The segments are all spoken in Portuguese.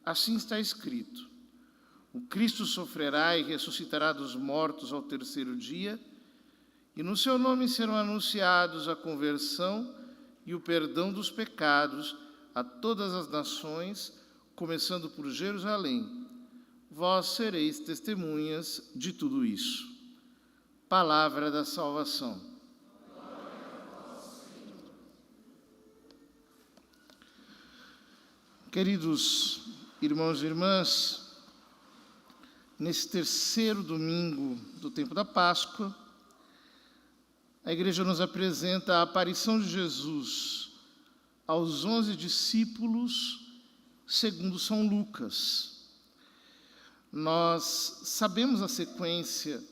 Assim está escrito: o Cristo sofrerá e ressuscitará dos mortos ao terceiro dia, e no seu nome serão anunciados a conversão e o perdão dos pecados a todas as nações, começando por Jerusalém. Vós sereis testemunhas de tudo isso. Palavra da salvação. Queridos irmãos e irmãs, nesse terceiro domingo do tempo da Páscoa, a Igreja nos apresenta a aparição de Jesus aos 11 discípulos, segundo São Lucas. Nós sabemos a sequência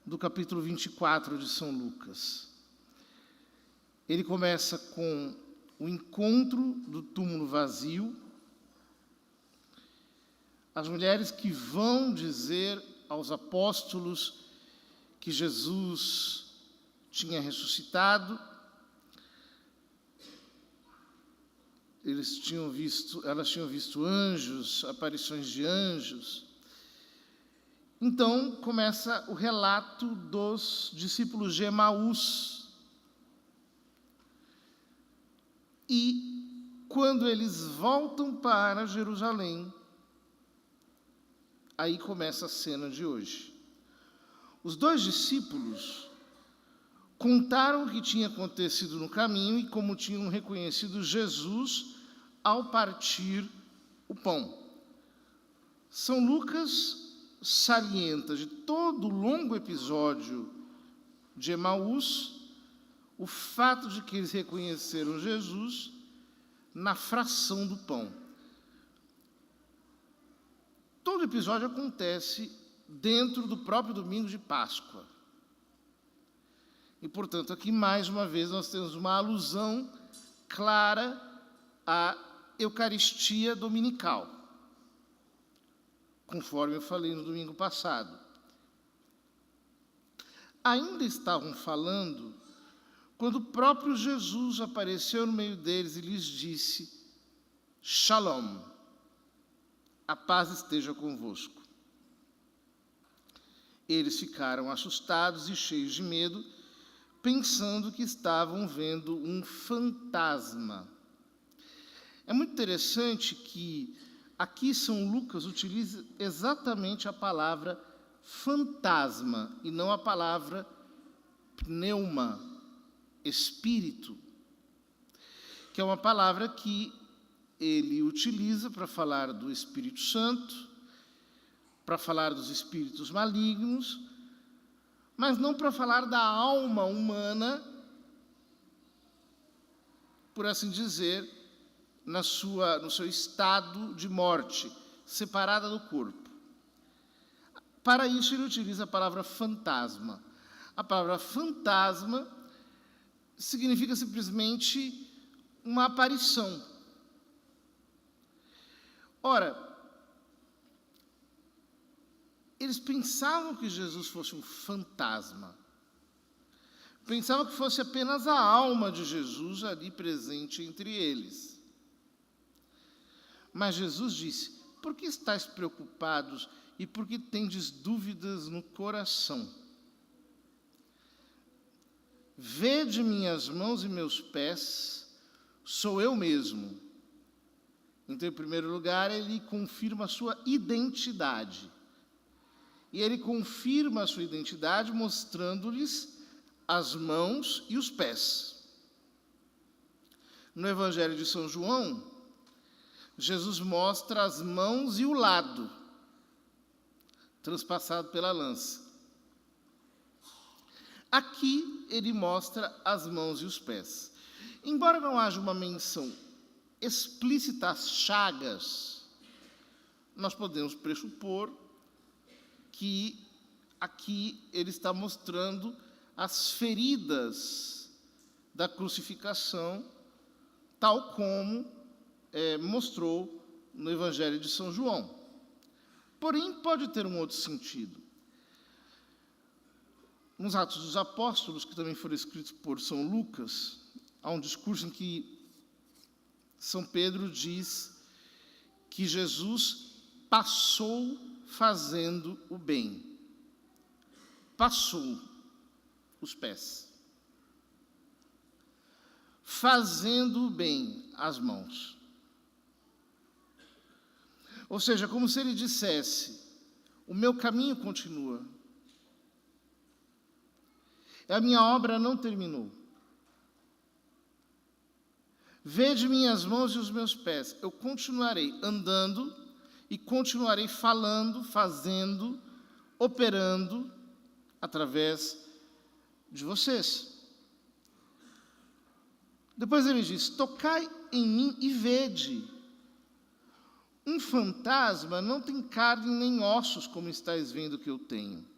do capítulo 24 de São Lucas. Ele começa com o encontro do túmulo vazio, as mulheres que vão dizer aos apóstolos que Jesus tinha ressuscitado. Elas tinham visto anjos, aparições de anjos. Então começa o relato dos discípulos de Emaús. E quando eles voltam para Jerusalém, aí começa a cena de hoje. Os dois discípulos contaram o que tinha acontecido no caminho e como tinham reconhecido Jesus ao partir o pão. São Lucas salienta de todo o longo episódio de Emaús o fato de que eles reconheceram Jesus na fração do pão. Todo episódio acontece dentro do próprio domingo de Páscoa. E, portanto, aqui mais uma vez nós temos uma alusão clara à Eucaristia dominical, conforme eu falei no domingo passado. Ainda estavam falando quando o próprio Jesus apareceu no meio deles e lhes disse: Shalom, a paz esteja convosco. Eles ficaram assustados e cheios de medo, pensando que estavam vendo um fantasma. É muito interessante que aqui São Lucas utiliza exatamente a palavra fantasma e não a palavra pneuma, espírito, que é uma palavra que ele utiliza para falar do Espírito Santo, para falar dos espíritos malignos, mas não para falar da alma humana, por assim dizer, no seu estado de morte, separada do corpo. Para isso ele utiliza a palavra fantasma. A palavra fantasma significa simplesmente uma aparição. Ora, eles pensavam que Jesus fosse um fantasma. Pensavam que fosse apenas a alma de Jesus ali presente entre eles. Mas Jesus disse: por que estáis preocupados e por que tendes dúvidas no coração? Vede minhas mãos e meus pés, sou eu mesmo. Então, em primeiro lugar, ele confirma a sua identidade. E ele confirma a sua identidade mostrando-lhes as mãos e os pés. No Evangelho de São João, Jesus mostra as mãos e o lado, transpassado pela lança. Aqui ele mostra as mãos e os pés. Embora não haja uma menção explícita às chagas, nós podemos pressupor que aqui ele está mostrando as feridas da crucificação, tal como mostrou no Evangelho de São João. Porém, pode ter um outro sentido. Nos Atos dos Apóstolos, que também foram escritos por São Lucas, há um discurso em que São Pedro diz que Jesus passou fazendo o bem. Passou os pés. Fazendo o bem as mãos. Ou seja, como se ele dissesse: o meu caminho continua. A minha obra não terminou. Vede minhas mãos e os meus pés. Eu continuarei andando e continuarei falando, fazendo, operando através de vocês. Depois ele diz: tocai em mim e vede. Um fantasma não tem carne nem ossos, como estáis vendo que eu tenho.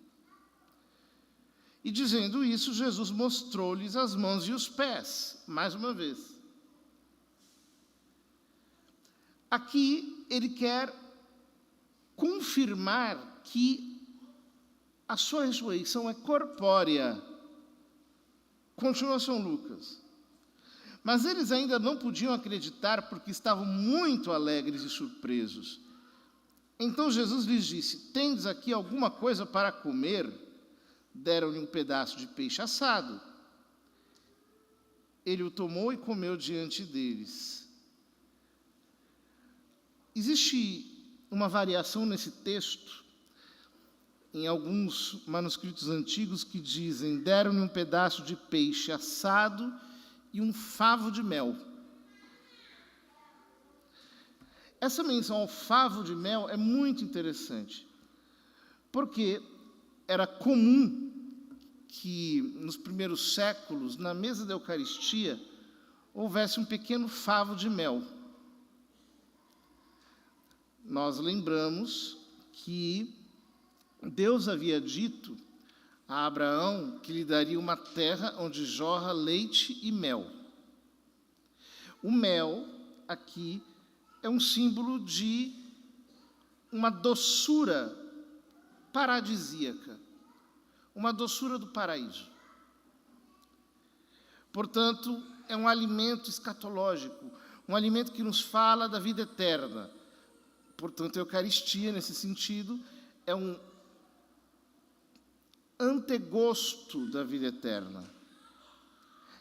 E dizendo isso, Jesus mostrou-lhes as mãos e os pés, mais uma vez. Aqui ele quer confirmar que a sua ressurreição é corpórea. Continua São Lucas. Mas eles ainda não podiam acreditar porque estavam muito alegres e surpresos. Então Jesus lhes disse: tendes aqui alguma coisa para comer? Deram-lhe um pedaço de peixe assado. Ele o tomou e comeu diante deles. Existe uma variação nesse texto, em alguns manuscritos antigos, que dizem: deram-lhe um pedaço de peixe assado e um favo de mel. Essa menção ao favo de mel é muito interessante, porque era comum que, nos primeiros séculos, na mesa da Eucaristia, houvesse um pequeno favo de mel. Nós lembramos que Deus havia dito a Abraão que lhe daria uma terra onde jorra leite e mel. O mel, aqui, é um símbolo de uma doçura paradisíaca, uma doçura do paraíso. Portanto, é um alimento escatológico, um alimento que nos fala da vida eterna. Portanto, a Eucaristia, nesse sentido, é um antegosto da vida eterna.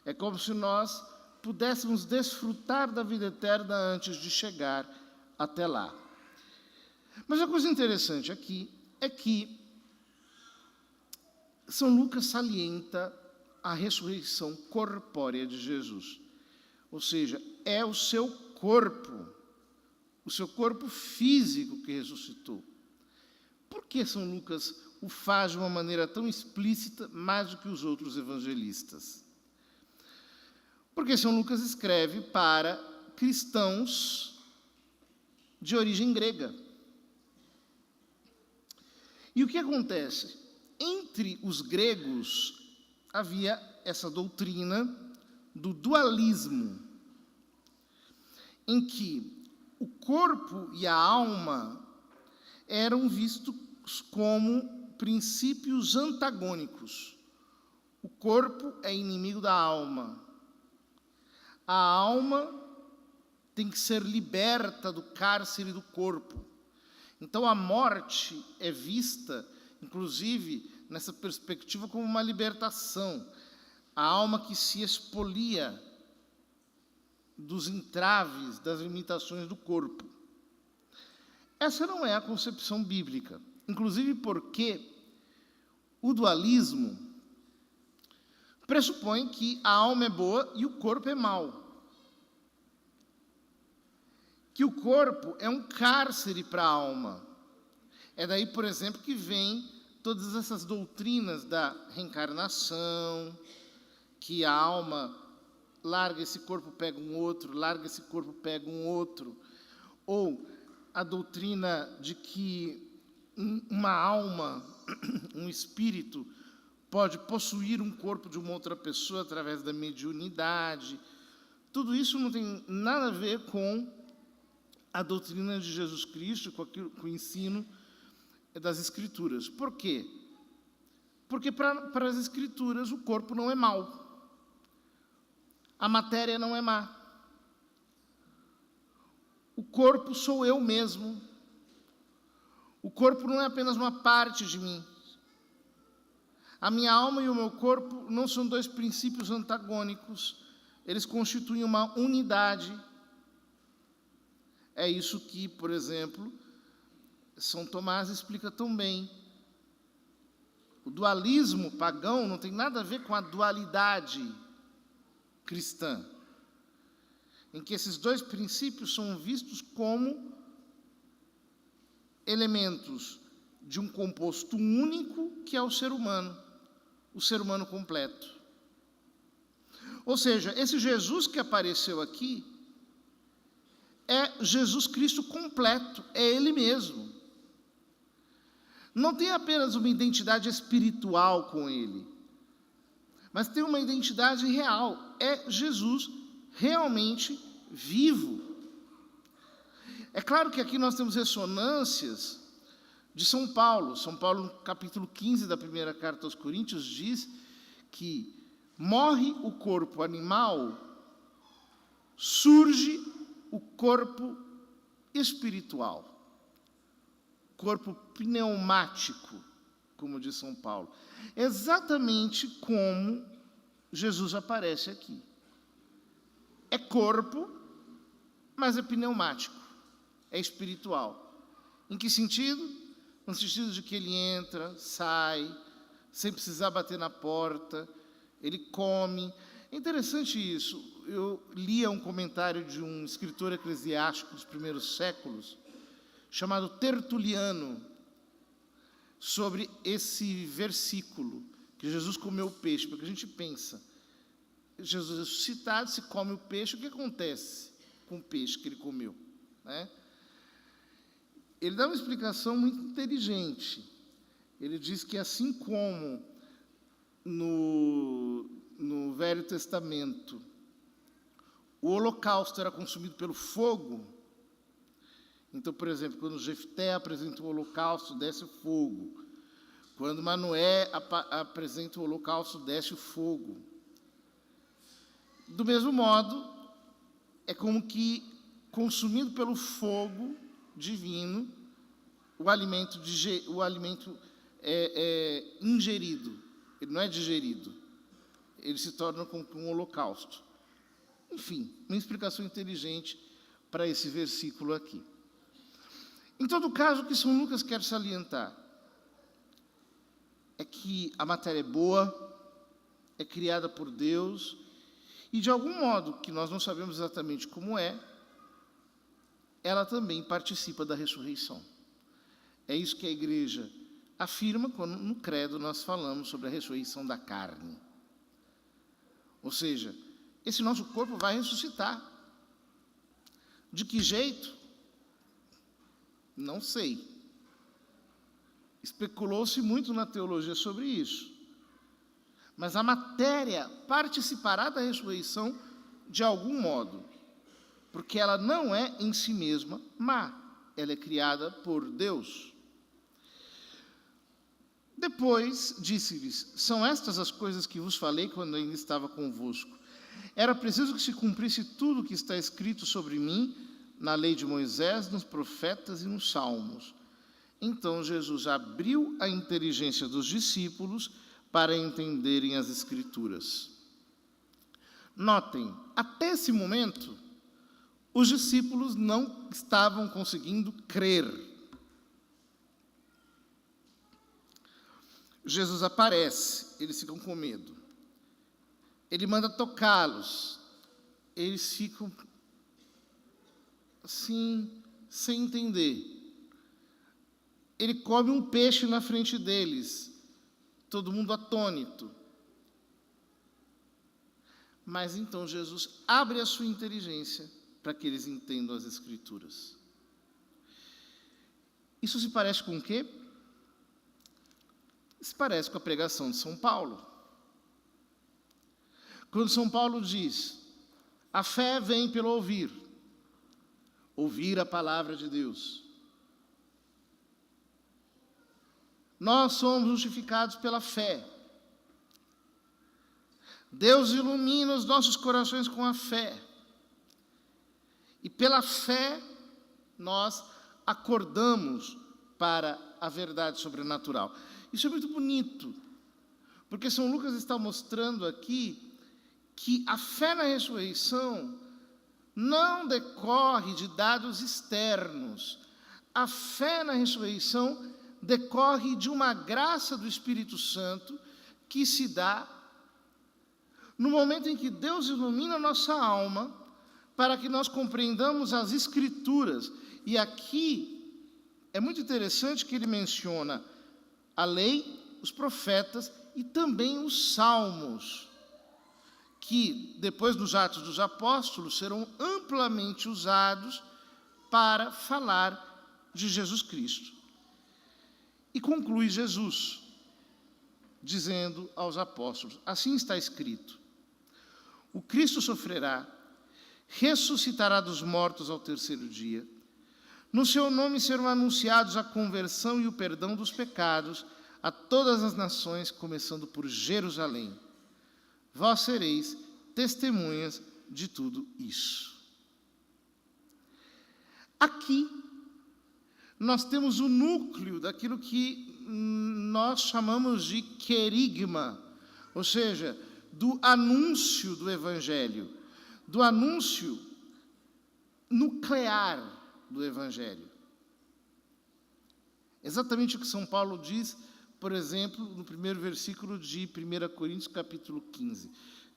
É como se nós pudéssemos desfrutar da vida eterna antes de chegar até lá. Mas a coisa interessante aqui é que São Lucas salienta a ressurreição corpórea de Jesus. Ou seja, é o seu corpo físico que ressuscitou. Por que São Lucas o faz de uma maneira tão explícita, mais do que os outros evangelistas? Porque São Lucas escreve para cristãos de origem grega. E o que acontece? Entre os gregos havia essa doutrina do dualismo, em que o corpo e a alma eram vistos como princípios antagônicos. O corpo é inimigo da alma. A alma tem que ser liberta do cárcere do corpo. Então a morte é vista, inclusive, nessa perspectiva como uma libertação. A alma que se expolia dos entraves, das limitações do corpo. Essa não é a concepção bíblica, inclusive porque o dualismo pressupõe que a alma é boa e o corpo é mau. Que o corpo é um cárcere para a alma. É daí, por exemplo, que vem todas essas doutrinas da reencarnação, que a alma larga esse corpo, pega um outro, larga esse corpo, pega um outro. Ou a doutrina de que uma alma, um espírito, pode possuir um corpo de uma outra pessoa através da mediunidade. Tudo isso não tem nada a ver com a doutrina de Jesus Cristo, com o ensino das Escrituras. Por quê? Porque para as Escrituras o corpo não é mau. A matéria não é má. o corpo sou eu mesmo. O corpo não é apenas uma parte de mim. A minha alma e o meu corpo não são dois princípios antagônicos. Eles constituem uma unidade. É isso que, por exemplo, São Tomás explica tão bem. O dualismo pagão não tem nada a ver com a dualidade cristã, em que esses dois princípios são vistos como elementos de um composto único que é o ser humano completo. Ou seja, esse Jesus que apareceu aqui é Jesus Cristo completo, é Ele mesmo. Não tem apenas uma identidade espiritual com Ele, mas tem uma identidade real, é Jesus realmente vivo. É claro que aqui nós temos ressonâncias de São Paulo. São Paulo, no capítulo 15 da primeira carta aos Coríntios, diz que morre o corpo animal, surge o corpo espiritual, corpo pneumático, como diz São Paulo. Exatamente como Jesus aparece aqui. É corpo, mas é pneumático, é espiritual. Em que sentido? No sentido de que ele entra, sai, sem precisar bater na porta, ele come. É interessante isso. Eu lia um comentário de um escritor eclesiástico dos primeiros séculos, chamado Tertuliano, sobre esse versículo, que Jesus comeu o peixe, porque a gente pensa, Jesus ressuscitado, se come o peixe, o que acontece com o peixe que ele comeu? Né? Ele dá uma explicação muito inteligente. Ele diz que assim como no Velho Testamento o holocausto era consumido pelo fogo, então, por exemplo, quando Jefté apresenta o holocausto, desce o fogo. Quando Manoé apresenta o holocausto, desce o fogo. Do mesmo modo, é como que, consumido pelo fogo divino, o alimento é ingerido. Ele não é digerido. Ele se torna como um holocausto. Enfim, uma explicação inteligente para esse versículo aqui. Em todo caso, o que São Lucas quer salientar é que a matéria é boa, é criada por Deus, e de algum modo, que nós não sabemos exatamente como é, ela também participa da ressurreição. É isso que a igreja afirma quando no credo nós falamos sobre a ressurreição da carne. Ou seja, esse nosso corpo vai ressuscitar. De que jeito? Não sei. Especulou-se muito na teologia sobre isso. Mas a matéria participará da ressurreição de algum modo, porque ela não é em si mesma má, ela é criada por Deus. Depois disse-lhes: são estas as coisas que vos falei quando ainda estava convosco. Era preciso que se cumprisse tudo o que está escrito sobre mim na lei de Moisés, nos profetas e nos salmos. Então Jesus abriu a inteligência dos discípulos para entenderem as Escrituras. Notem, até esse momento, os discípulos não estavam conseguindo crer. Jesus aparece, eles ficam com medo. Ele manda tocá-los, eles ficam assim, sem entender. Ele come um peixe na frente deles, todo mundo atônito. Mas então Jesus abre a sua inteligência para que eles entendam as Escrituras. Isso se parece com o quê? Se parece com a pregação de São Paulo. Quando São Paulo diz: a fé vem pelo ouvir a palavra de Deus. Nós somos justificados pela fé. Deus ilumina os nossos corações com a fé. E pela fé nós acordamos para a verdade sobrenatural. Isso é muito bonito, porque São Lucas está mostrando aqui que a fé na ressurreição não decorre de dados externos. A fé na ressurreição decorre de uma graça do Espírito Santo que se dá no momento em que Deus ilumina a nossa alma para que nós compreendamos as Escrituras. E aqui é muito interessante que ele menciona a lei, os profetas e também os salmos, que depois nos Atos dos Apóstolos serão amplamente usados para falar de Jesus Cristo. E conclui Jesus, dizendo aos apóstolos: assim está escrito: o Cristo sofrerá, ressuscitará dos mortos ao terceiro dia, no seu nome serão anunciados a conversão e o perdão dos pecados a todas as nações, começando por Jerusalém. Vós sereis testemunhas de tudo isso. Aqui nós temos o núcleo daquilo que nós chamamos de querigma, ou seja, do anúncio do Evangelho, do anúncio nuclear do Evangelho. Exatamente o que São Paulo diz, por exemplo, no primeiro versículo de 1 Coríntios, capítulo 15.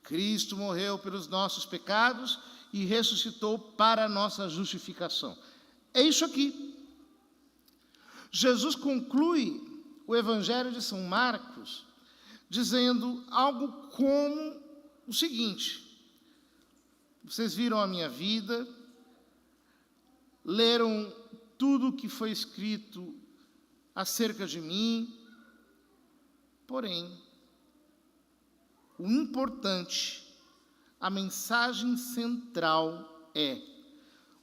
Cristo morreu pelos nossos pecados e ressuscitou para a nossa justificação. É isso aqui. Jesus conclui o Evangelho de São Marcos dizendo algo como o seguinte: vocês viram a minha vida, leram tudo o que foi escrito acerca de mim, porém, o importante, a mensagem central é: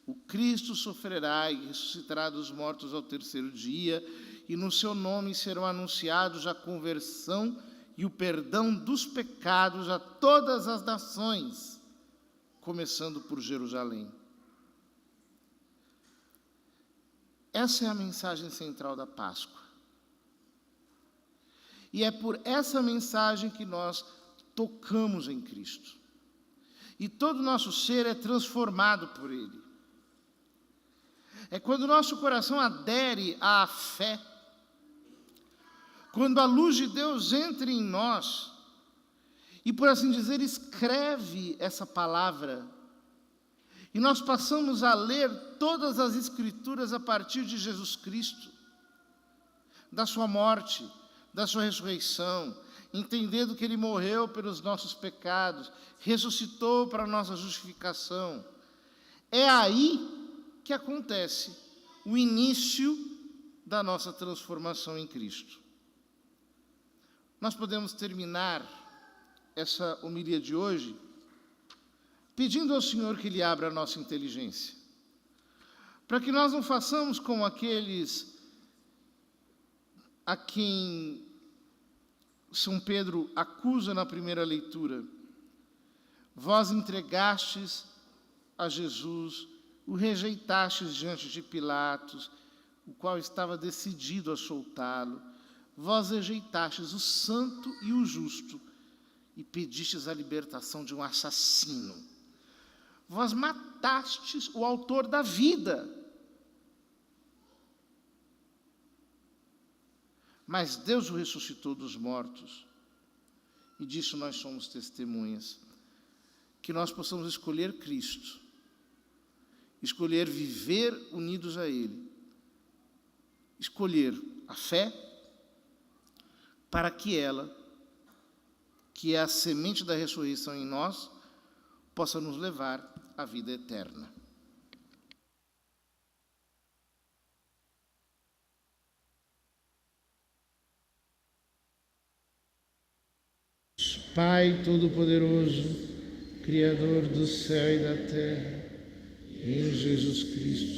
o Cristo sofrerá e ressuscitará dos mortos ao terceiro dia, e no seu nome serão anunciados a conversão e o perdão dos pecados a todas as nações, começando por Jerusalém. Essa é a mensagem central da Páscoa. E é por essa mensagem que nós tocamos em Cristo. E todo o nosso ser é transformado por Ele. É quando o nosso coração adere à fé, quando a luz de Deus entra em nós, e por assim dizer, escreve essa palavra, e nós passamos a ler todas as Escrituras a partir de Jesus Cristo, da sua morte, da sua ressurreição, entendendo que Ele morreu pelos nossos pecados, ressuscitou para a nossa justificação. É aí que acontece o início da nossa transformação em Cristo. Nós podemos terminar essa homilia de hoje pedindo ao Senhor que Ele abra a nossa inteligência, para que nós não façamos como aqueles a quem São Pedro acusa na primeira leitura: vós entregastes a Jesus, o rejeitastes diante de Pilatos, o qual estava decidido a soltá-lo. Vós rejeitastes o santo e o justo e pedistes a libertação de um assassino. Vós matastes o autor da vida. Mas Deus o ressuscitou dos mortos, e disso nós somos testemunhas. Que nós possamos escolher Cristo, escolher viver unidos a Ele, escolher a fé, para que ela, que é a semente da ressurreição em nós, possa nos levar à vida eterna. Pai Todo-Poderoso, Criador do céu e da terra, em Jesus Cristo,